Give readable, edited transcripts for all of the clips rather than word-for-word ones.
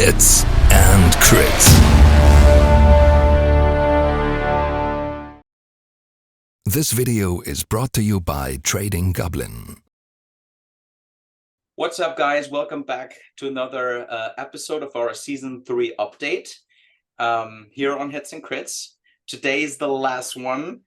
Hits and Crits. This video is brought to you by Trading Goblin. What's up, guys? Welcome back to another episode of our Season 3 update here on Hits and Crits. Today is the last one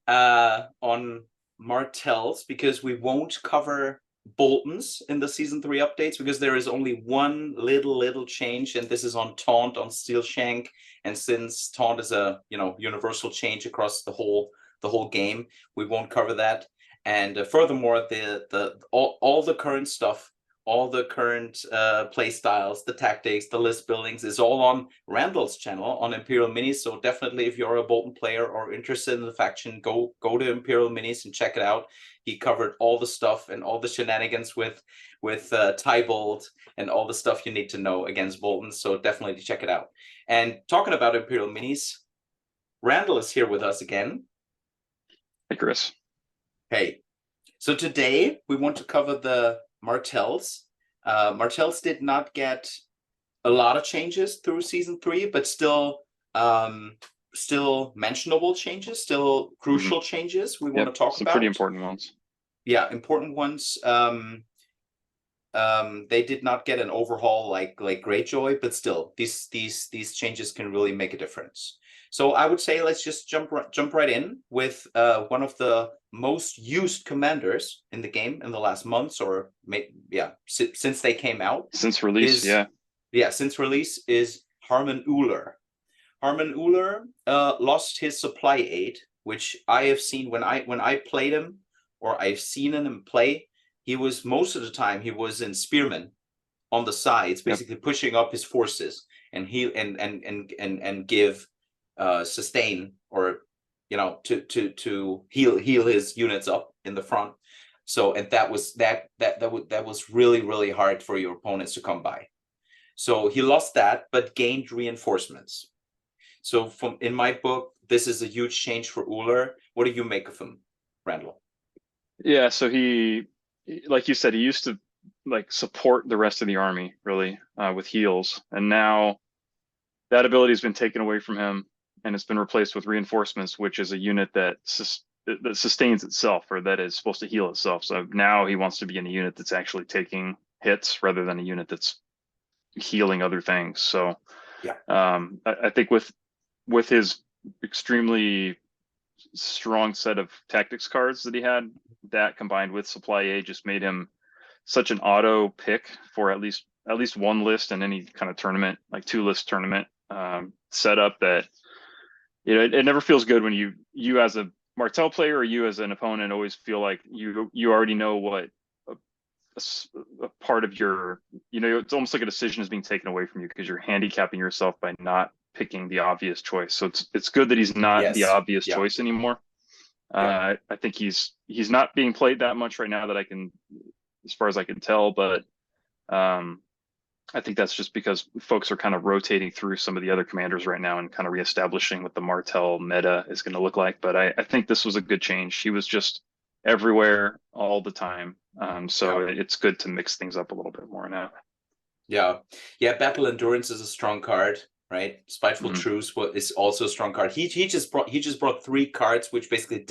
on Martells, because we won't cover Boltons in the Season 3 updates, because there is only one little change, and this is on Taunt, on Steelshank. And since Taunt is a universal change across the whole game, we won't cover that. And furthermore, all the current stuff, all the current play styles, the tactics, the list buildings is all on Randall's channel on Imperial Minis. So definitely, if you're a Bolton player or interested in the faction, go to Imperial Minis and check it out. He covered all the stuff and all the shenanigans with Tybalt and all the stuff you need to know against Bolton. So definitely check it out. And talking about Imperial Minis, Randall is here with us again. Hey, Chris. Hey. So today we want to cover the Martells. Martells did not get a lot of changes through Season 3, but still mentionable changes, still crucial changes we want to talk some about. Pretty important ones. Yeah, important ones. They did not get an overhaul like Greyjoy, but still, these changes can really make a difference. So I would say let's just jump right in with one of the most used commanders in the game in the last months, or since they came out. Since release, since release is Harman Uller. Harman Uller lost his supply aid, which I have seen when I played him, or I've seen him play. He was most of the time he was in Spearman on the sides, basically pushing up his forces and heal and give sustain, or to heal his units up in the front. So, and that was really hard for your opponents to come by. So he lost that, but gained reinforcements. So in my book, this is a huge change for Uller. What do you make of him, Randall? Yeah, so he, like you said, he used to support the rest of the army really with heals, and now that ability has been taken away from him, and it's been replaced with reinforcements, which is a unit that sustains itself, or that is supposed to heal itself. So now he wants to be in a unit that's actually taking hits rather than a unit that's healing other things. So I think with his extremely strong set of tactics cards that he had, that combined with supply aid just made him such an auto pick for at least one list in any kind of tournament, like 2-list tournament setup, that it never feels good when you as a Martell player, or you as an opponent, always feel like you already know what a part of your, it's almost like a decision is being taken away from you, because you're handicapping yourself by not picking the obvious choice. So it's good that he's not the obvious choice anymore. I think he's not being played that much right now, that I can, as far as I can tell, but I think that's just because folks are kind of rotating through some of the other commanders right now and kind of reestablishing what the Martell meta is going to look like. But I think this was a good change. He was just everywhere all the time. It's good to mix things up a little bit more now. Yeah. Battle Endurance is a strong card, right? Spiteful Truce is also a strong card. He just brought 3 cards which basically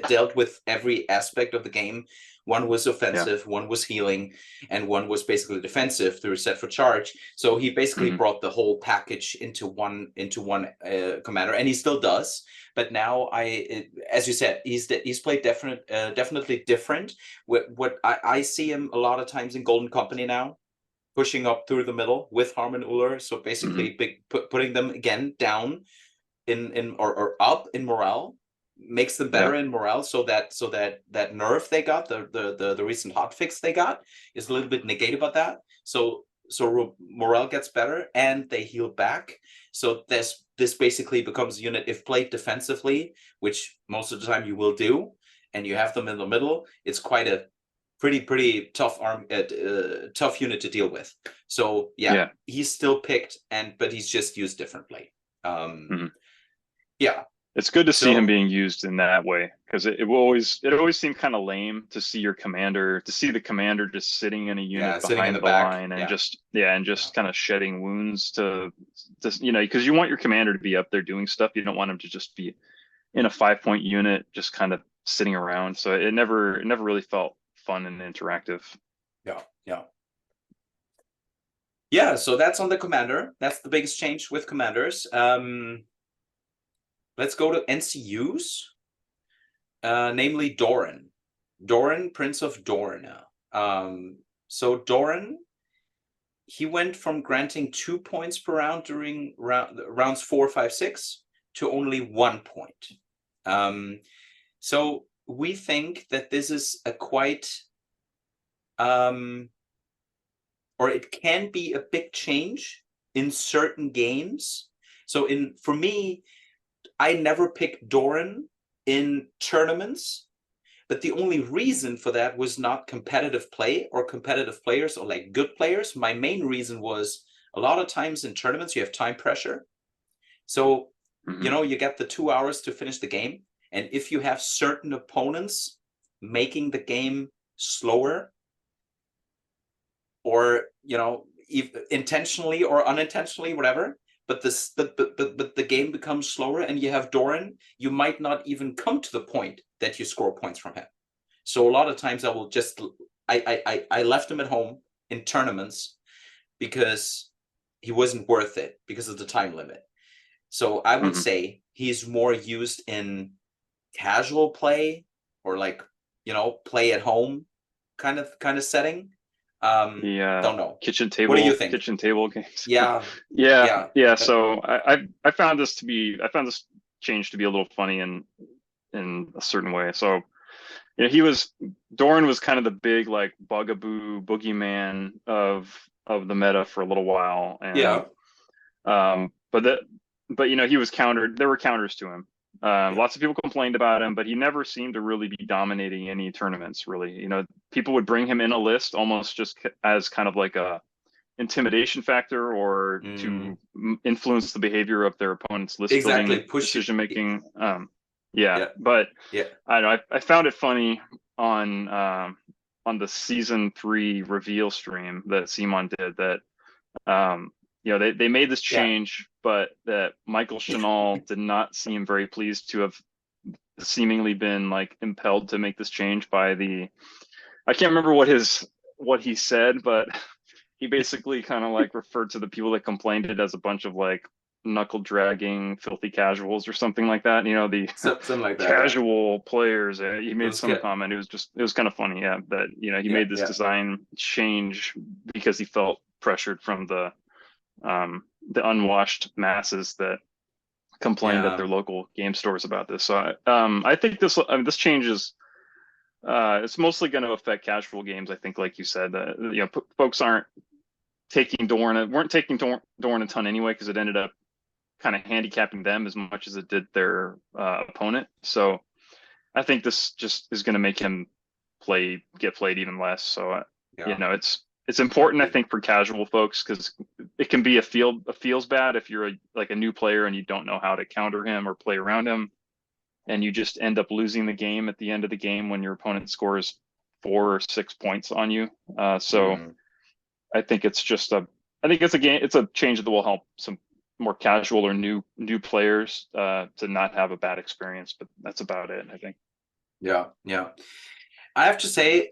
dealt with every aspect of the game. One was offensive, one was healing, and one was basically defensive through Set for Charge. So he basically brought the whole package into one commander, and he still does. But now, as you said, he's played definitely different. What I see him a lot of times in Golden Company now, pushing up through the middle with Harman Uller. So basically, putting them again down or up in morale, makes them better in morale, so that nerf they got, the recent hotfix they got, is a little bit negated by that. So morale gets better and they heal back. So this basically becomes a unit, if played defensively, which most of the time you will do, and you have them in the middle, it's quite a pretty tough tough unit to deal with. So he's still picked, but he's just used differently. It's good to see him being used in that way, because it always seemed kind of lame to see the commander just sitting in a unit sitting in behind the the back. line and just kind of shedding wounds to because you want your commander to be up there doing stuff. You don't want him to just be in a 5-point unit just kind of sitting around. So it never really felt fun and interactive. Yeah, so that's on the commander. That's the biggest change with commanders. Let's go to NCUs, namely Doran. Doran, Prince of Dorna. So Doran, he went from granting 2 points per round during rounds 4, 5, 6 to only 1 point. So we think that this is a quite or it can be a big change in certain games. So for me, I never picked Doran in tournaments, but the only reason for that was not competitive play or competitive players or like good players. My main reason was a lot of times in tournaments, you have time pressure. So, you get the 2 hours to finish the game. And if you have certain opponents making the game slower, or intentionally or unintentionally, whatever, but the game becomes slower and you have Doran, you might not even come to the point that you score points from him. So a lot of times I will just I left him at home in tournaments because he wasn't worth it because of the time limit. So I would say he's more used in casual play or like play at home kind of setting. Don't know. Kitchen table. What do you think? Kitchen table games. Yeah. So I found this change to be a little funny in a certain way. So Doran was kind of the big like bugaboo boogeyman of the meta for a little while. And, but he was countered. There were counters to him. Lots of people complained about him, but he never seemed to really be dominating any tournaments, really. People would bring him in a list almost just as kind of like a intimidation factor or to influence the behavior of their opponent's list building decision making. But I don't know, I found it funny on the season 3 reveal stream that Simon did that they made this change, but that Michael Chanel did not seem very pleased to have seemingly been like impelled to make this change by I can't remember what he said, but he basically kind of like referred to the people that complained it as a bunch of like knuckle dragging filthy casuals or something like that. Something like that, casual players. He made some comment. It was kind of funny, that he made this design change because he felt pressured from the unwashed masses that complained at their local game stores about this. So I think this change is it's mostly going to affect casual games. I think, like you said, folks weren't taking Doran a ton anyway, because it ended up kind of handicapping them as much as it did their opponent. So I think this just is going to make him get played even less. So it's important, I think, for casual folks, because it can be a feels bad if you're a new player and you don't know how to counter him or play around him, and you just end up losing the game at the end of the game when your opponent scores 4 or 6 points on you. I think it's a change that will help some more casual or new players to not have a bad experience, but that's about it, I think. I have to say,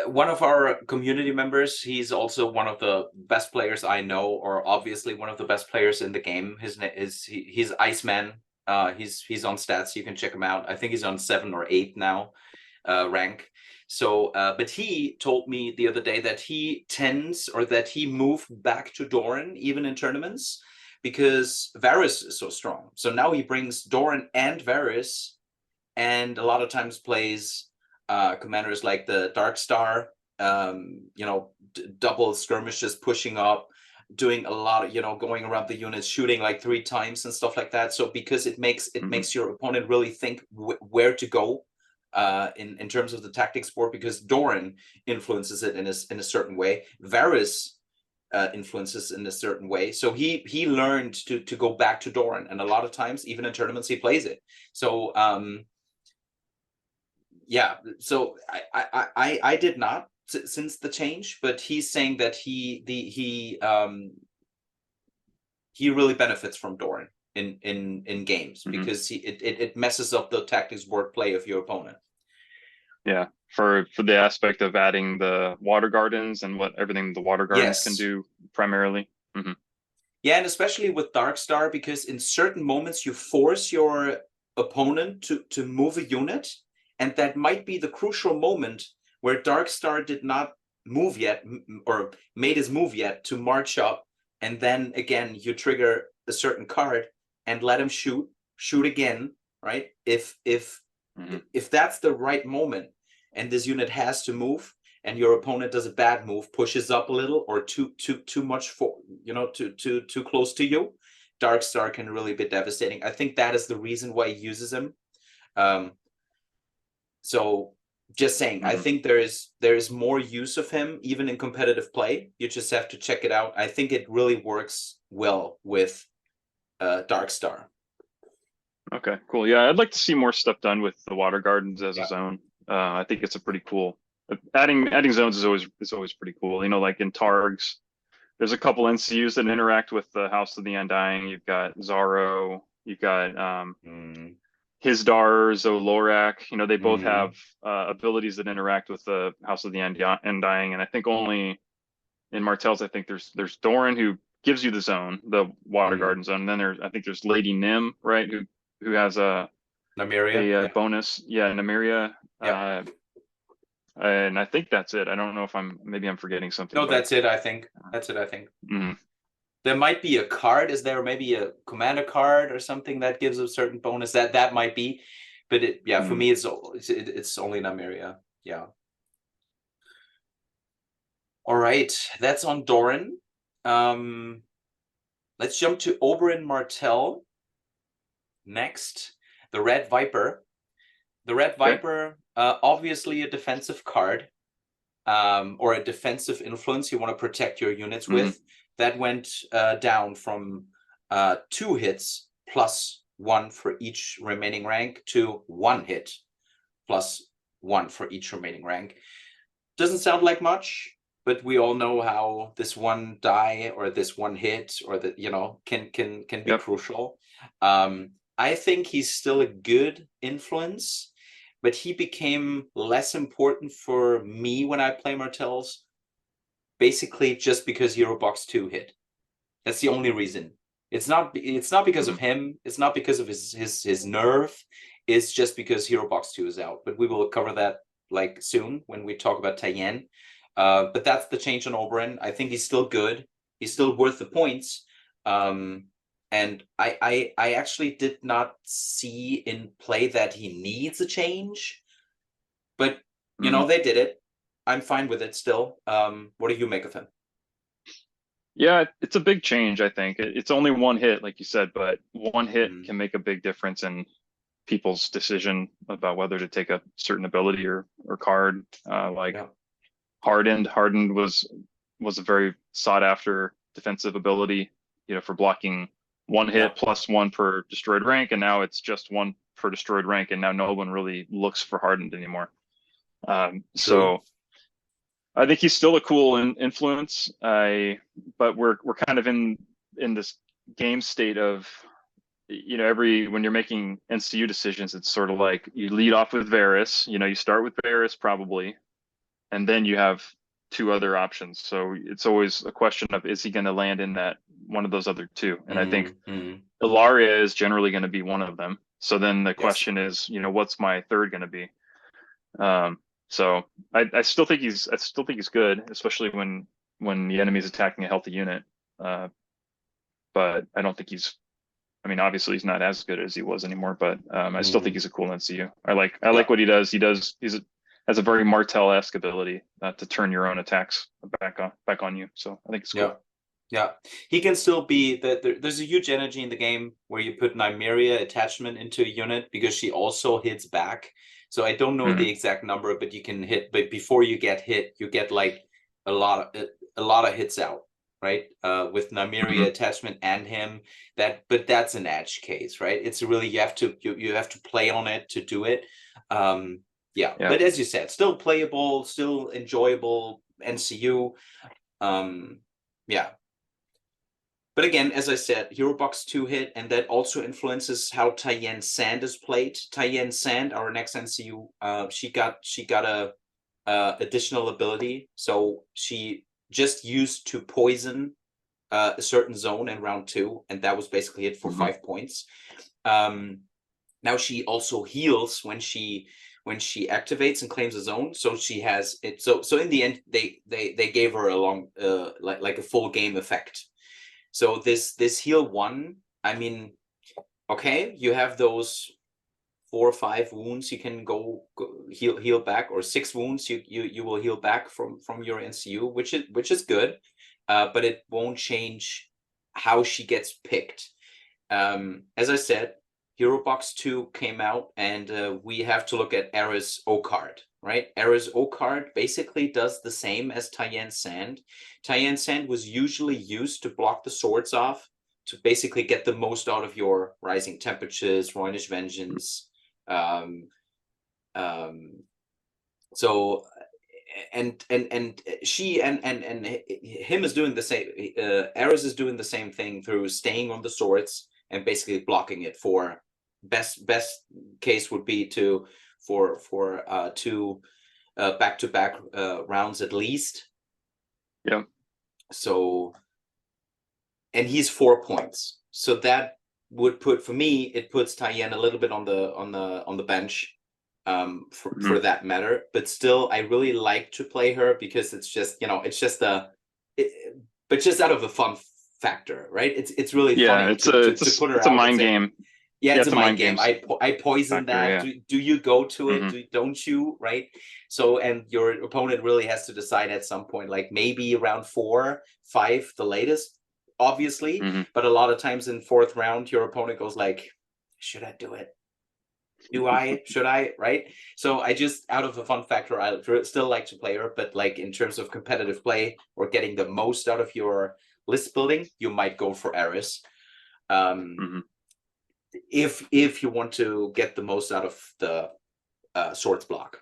one of our community members, he's also one of the best players I know, or obviously one of the best players in the game. He's Iceman. He's on stats. You can check him out. I think he's on 7 or 8 now, rank. So, but he told me the other day that he moved back to Doran even in tournaments because Varys is so strong. So now he brings Doran and Varys, and a lot of times plays commanders like the Dark Star, double skirmishes, pushing up, doing a lot of, going around the units, shooting like 3 times and stuff like that. So because it makes your opponent really think where to go in terms of the tactics board, because Doran influences it in a certain way. Varys influences in a certain way. So he learned to go back to Doran, and a lot of times, even in tournaments, he plays it. So yeah, so I did not since the change, but he's saying that he really benefits from Doran in games because it messes up the tactics board play of your opponent. Yeah, for the aspect of adding the water gardens and what everything the water gardens can do primarily. Yeah, and especially with Darkstar, because in certain moments you force your opponent to move a unit, and that might be the crucial moment where Darkstar did not move yet or made his move yet to march up, and then again you trigger a certain card and let him shoot again, right? If that's the right moment and this unit has to move, and your opponent does a bad move, pushes up a little, or too much for too close to you, Darkstar can really be devastating. I think that is the reason why he uses him. So just saying, I think there is more use of him even in competitive play. You just have to check it out. I think it really works well with Darkstar. Okay, cool. Yeah, I'd like to see more stuff done with the water gardens as a zone. I think it's a pretty cool. Adding zones is always pretty cool. You know, like in Targs, there's a couple NCUs that interact with the House of the Undying. You've got Zaro, you've got Hisdar, Zolorak. You know, they both have abilities that interact with the House of the Undying. And I think only in Martell's, I think there's Doran, who gives you the zone, the water garden zone. And then I think there's Lady Nim, right, who has a Nymeria, bonus. Yeah, Nymeria. Yeah. And I think that's it. I don't know if I'm forgetting something. No, that's it. I think there might be a card. Is there maybe a commander card or something that gives a certain bonus? That might be, but for me it's only Nymeria. Yeah. All right, that's on Doran. Let's jump to Oberyn Martell next. The Red Viper. The Red Viper, obviously a defensive card, or a defensive influence you want to protect your units with. That went down from 2 hits plus 1 for each remaining rank to 1 hit plus 1 for each remaining rank. Doesn't sound like much, but we all know how this one die or this one hit or that can be crucial. I think he's still a good influence, but he became less important for me when I play Martells, basically just because Hero Box 2 hit. That's the only reason. It's not because of him. It's not because of his nerve. It's just because Hero Box 2 is out. But we will cover that like soon when we talk about Tayen. But that's the change on Oberyn. I think he's still good. He's still worth the points. And I actually did not see in play that he needs a change. But they did it. I'm fine with it still. What do you make of him? Yeah, it's a big change, I think. It's only 1 hit, like you said, but 1 hit can make a big difference in people's decision about whether to take a certain ability or card. Hardened was a very sought after defensive ability, for blocking 1 hit plus 1 per destroyed rank, and now it's just 1 per destroyed rank, and now no one really looks for Hardened anymore. So I think he's still a cool influence. But we're kind of in this game state of, when you're making NCU decisions, it's sort of like you lead off with Varys. You start with Varys probably, and then you have 2 other options. So it's always a question of, is he going to land in that one of those other 2? And I think Ilaria is generally going to be one of them. So then the question is, what's my third going to be? So I still think he's good, especially when the enemy's attacking a healthy unit. But I don't think obviously he's not as good as he was anymore, but I still think he's a cool NCU. I like what he does. He has a very Martell-esque ability to turn your own attacks back on you. So I think it's cool. Yeah, he can still be there's a huge energy in the game where you put Nymeria attachment into a unit because she also hits back. So I don't know the exact number, but you can hit. But before you get hit, you get like a lot of hits out, right? With Nymeria attachment and him. But that's an edge case, right? It's really you have to play on it to do it. Yeah, Yeah. but as you said, still playable, still enjoyable NCU. Yeah. But again, as I said, Hero Box 2 hit, and that also influences how Tien Sand is played. Tien Sand, our next NCU, she got a additional ability. So she just used to poison a certain zone in round 2, and that was basically it for 5 points. Now she also heals when she activates and claims a zone. So she has it. So in the end, they gave her a long like a full game effect. So this heal 1, I mean, okay, you have those 4 or 5 wounds you can go heal back, or 6 wounds you will heal back from your NCU, which is good, but it won't change how she gets picked. As I said, Hero Box 2 came out, and we have to look at Ares O card, right? Ares O card basically does the same as Tien Sand. Tien Sand was usually used to block the swords off, to basically get the most out of your Rising Temperatures, Rhoynish Vengeance. So and she and him is doing the same. Ares is doing the same thing through staying on the swords and basically blocking it. For best case would be for 2 back-to-back rounds at least. Yeah. So, and he's 4 points. So that would put, for me, it puts Tien a little bit on the bench, for that matter. But still, I really like to play her because it's just, it's just but just out of a fun factor, right? It's really funny it's to put her it's a out mind and say, game. yeah, it's a mind game. I poison factor, that. Do you go to it? Don't you? Right. So, and your opponent really has to decide at some point, like maybe around 4, 5, the latest, obviously. But a lot of times in 4th round, your opponent goes like, should I do it? Do I? Should I? Right. So I just, out of a fun factor, I still like to play her. But like in terms of competitive play or getting the most out of your list building, you might go for Ares. If you want to get the most out of the swords block.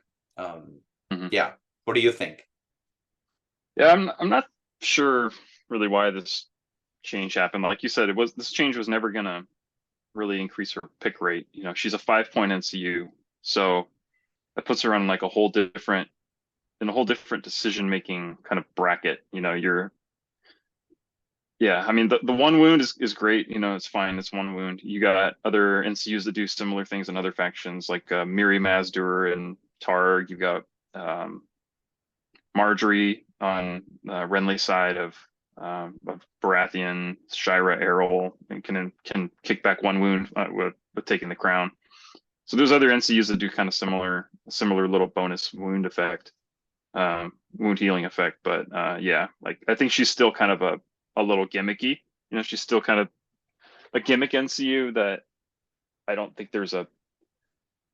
Yeah, what do you think? Yeah, I'm not sure really why this change happened. Like you said, this change was never gonna really increase her pick rate. She's a 5-point NCU, so that puts her on like a whole different decision-making kind of bracket. I mean, the 1 wound is great. It's fine. It's 1 wound. You got other NCUs that do similar things in other factions, like Miri Mazdur and Targ. You got Marjorie on Renly's side of Baratheon, Shira, Errol, and can kick back 1 wound with taking the crown. So there's other NCUs that do kind of similar little bonus wound effect, wound healing effect. But yeah, like I think she's still kind of a little gimmicky. She's still kind of a gimmick NCU that I don't think there's a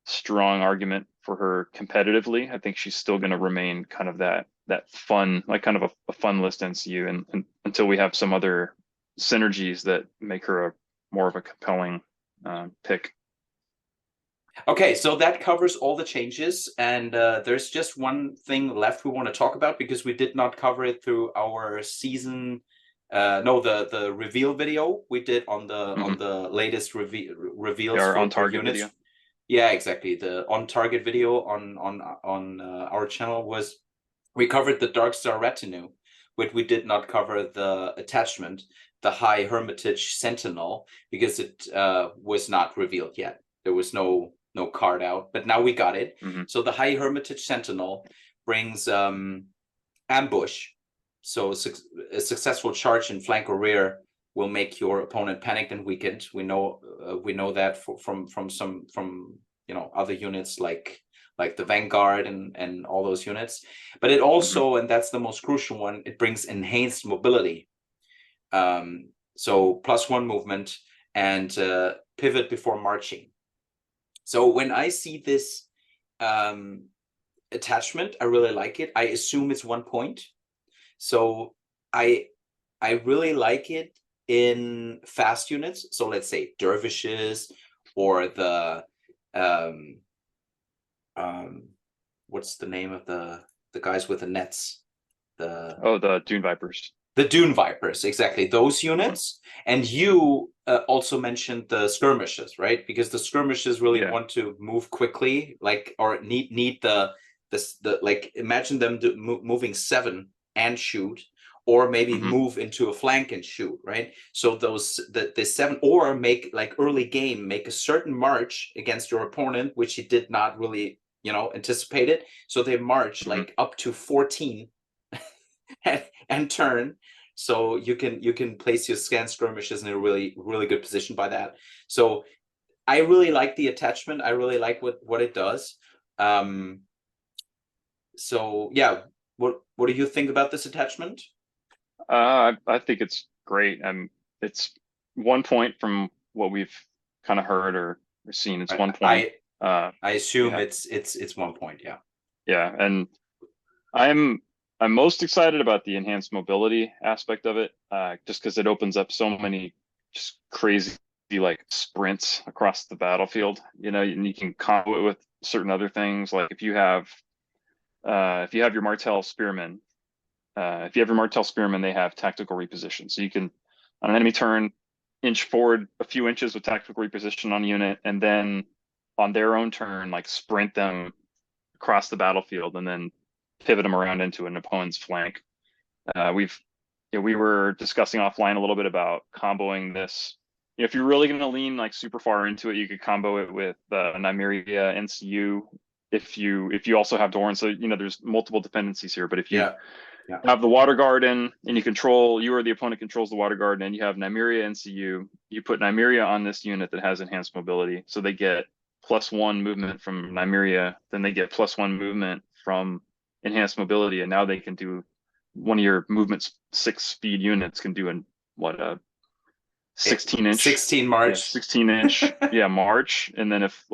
strong argument for her competitively. I think she's still going to remain kind of that fun, like kind of a fun list NCU, and until we have some other synergies that make her more of a compelling pick. Okay, so that covers all the changes, and there's just one thing left we want to talk about, because we did not cover it through our season. The reveal video we did on the latest reveals our for on target units. video. Yeah, exactly. The on target video on our channel was, we covered the Darkstar Retinue, but we did not cover the attachment, the High Hermitage Sentinel, because it was not revealed yet. There was no card out, but now we got it. So the High Hermitage Sentinel brings ambush. So a successful charge in flank or rear will make your opponent panicked and weakened. We know that from other units like the Vanguard and all those units. But it also, and that's the most crucial one, it brings enhanced mobility. So +1 movement and pivot before marching. So when I see this attachment, I really like it. I assume it's 1 point. So I really like it in fast units. So let's say dervishes or the what's the name of the guys with the nets? The Dune Vipers. The Dune Vipers, exactly, those units. And you also mentioned the skirmishes, right? Because the skirmishes really want to move quickly, like, or need the like, imagine them moving 7 and shoot, or maybe move into a flank and shoot, right? So those the 7, or make like early game, make a certain march against your opponent, which he did not really, anticipate it. So they march like up to 14 and turn. So you can place your scan skirmishes in a really, really good position by that. So I really like the attachment. I really like what it does. So yeah, what do you think about this attachment? I think it's great. It's 1 point from what we've kind of heard or seen. It's 1 point. I assume it's 1 point. Yeah. Yeah, and I'm most excited about the enhanced mobility aspect of it, just because it opens up so many just crazy like sprints across the battlefield. And you can combo it with certain other things. Like if you have your Martel Spearmen, they have tactical reposition. So you can, on an enemy turn, inch forward a few inches with tactical reposition on a unit, and then on their own turn, like sprint them across the battlefield and then pivot them around into an opponent's flank. We were discussing offline a little bit about comboing this. If you're really going to lean like super far into it, you could combo it with Nymeria NCU. If you also have Doran, so there's multiple dependencies here. But if you have the Water Garden and you or the opponent controls the Water Garden, and you have Nymeria NCU, you put Nymeria on this unit that has enhanced mobility, so they get +1 movement from Nymeria, then they get +1 movement from enhanced mobility, and now they can do one of your movement 6 speed units can do a 16-inch 16 march 16-inch march. And then if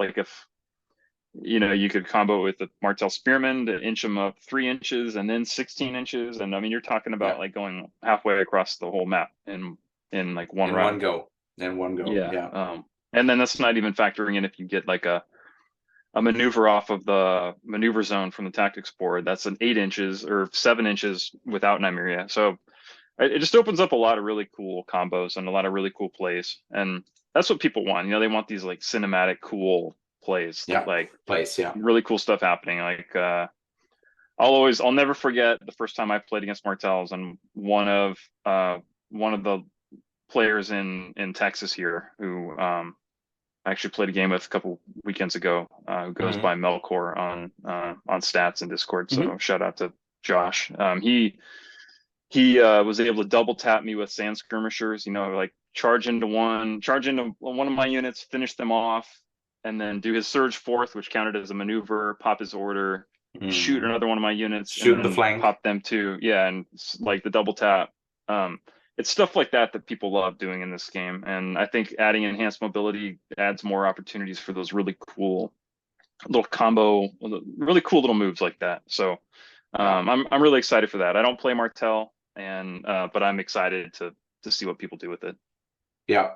you could combo it with the Martel Spearman to inch them up 3 inches and then 16 inches, and I mean you're talking about like going halfway across the whole map in like one round. One go. Yeah. And then that's not even factoring in if you get like a maneuver off of the maneuver zone from the tactics board. That's an 8 inches or 7 inches without Nymeria. So it just opens up a lot of really cool combos and a lot of really cool plays. And that's what people want. They want these like cinematic, cool plays. Really cool stuff happening. Like I'll never forget the first time I played against Martels, and one of the players in Texas here who I actually played a game with a couple weekends ago, who goes by Melkor on stats and Discord. So shout out to Josh. He was able to double tap me with sand skirmishers, like charge into one of my units, finish them off, and then do his surge fourth, which counted as a maneuver, pop his order, shoot another one of my units, shoot the flank, pop them too. Yeah, and like the double tap. It's stuff like that people love doing in this game, and I think adding enhanced mobility adds more opportunities for those really cool little moves like that. So I'm really excited for that. I don't play Martel, but I'm excited to see what people do with it. Yeah,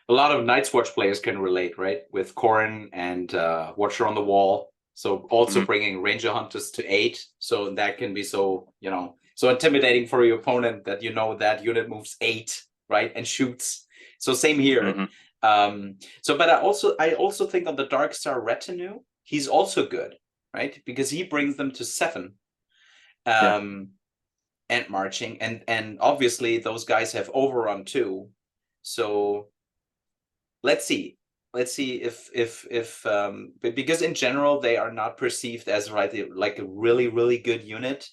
a lot of Night's Watch players can relate, right? With Corrin and Watcher on the Wall. So also bringing Ranger Hunters to 8, so that can be so intimidating for your opponent that that unit moves 8, right, and shoots. So same here. But I also think on the Darkstar Retinue, he's also good, right? Because he brings them to 7. And marching, and obviously those guys have overrun too. So let's see if because in general they are not perceived as like a really, really good unit.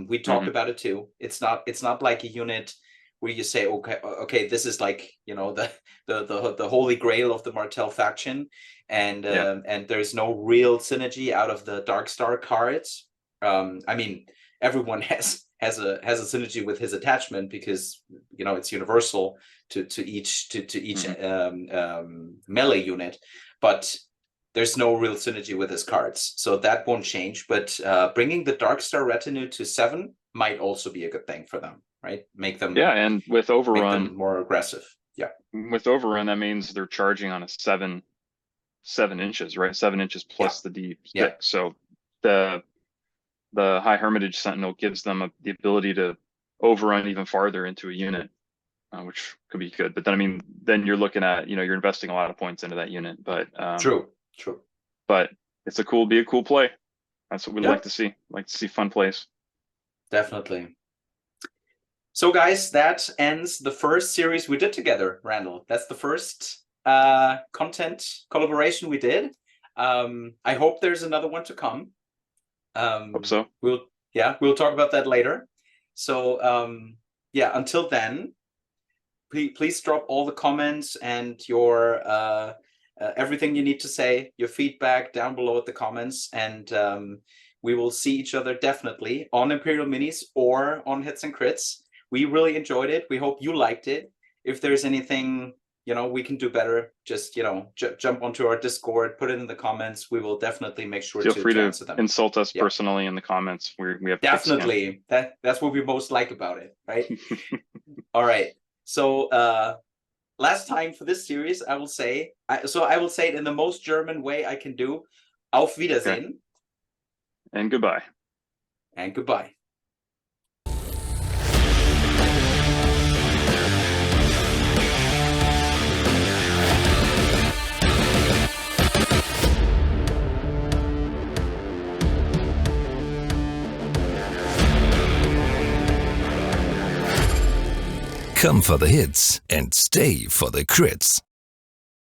We talked about it too. It's not like a unit where you say, okay, this is like the holy grail of the Martel faction, and there's no real synergy out of the Darkstar cards. I mean, everyone has a synergy with his attachment because it's universal to each melee unit, but there's no real synergy with his cards, so that won't change. But bringing the Darkstar Retinue to 7 might also be a good thing for them, right? Make them and with overrun more aggressive. With overrun, that means they're charging on a 7 inches, right? 7 inches plus the D6. So the High Hermitage Sentinel gives them the ability to overrun even farther into a unit, which could be good. But then, I mean, then you're looking at, you're investing a lot of points into that unit. But True. But it's be a cool play. That's what we Yeah. like to see. Like to see fun plays. Definitely. So guys, that ends the first series we did together, Randall. That's the first content collaboration we did. I hope there's another one to come. Hope so. We'll talk about that later. So until then, please drop all the comments and your everything you need to say, your feedback down below at the comments, and we will see each other definitely on Imperial Minis or on Hits and Crits. We really enjoyed it. We hope you liked it. If there's anything we can do better, just jump onto our Discord, put it in the comments. We will definitely make sure Feel free to answer them. Insult us personally in the comments. We have definitely that's what we most like about it, right? All right. So last time for this series, I will say it in the most German way I can do. Auf Wiedersehen. Okay. And goodbye. And goodbye. Come for the hits and stay for the crits.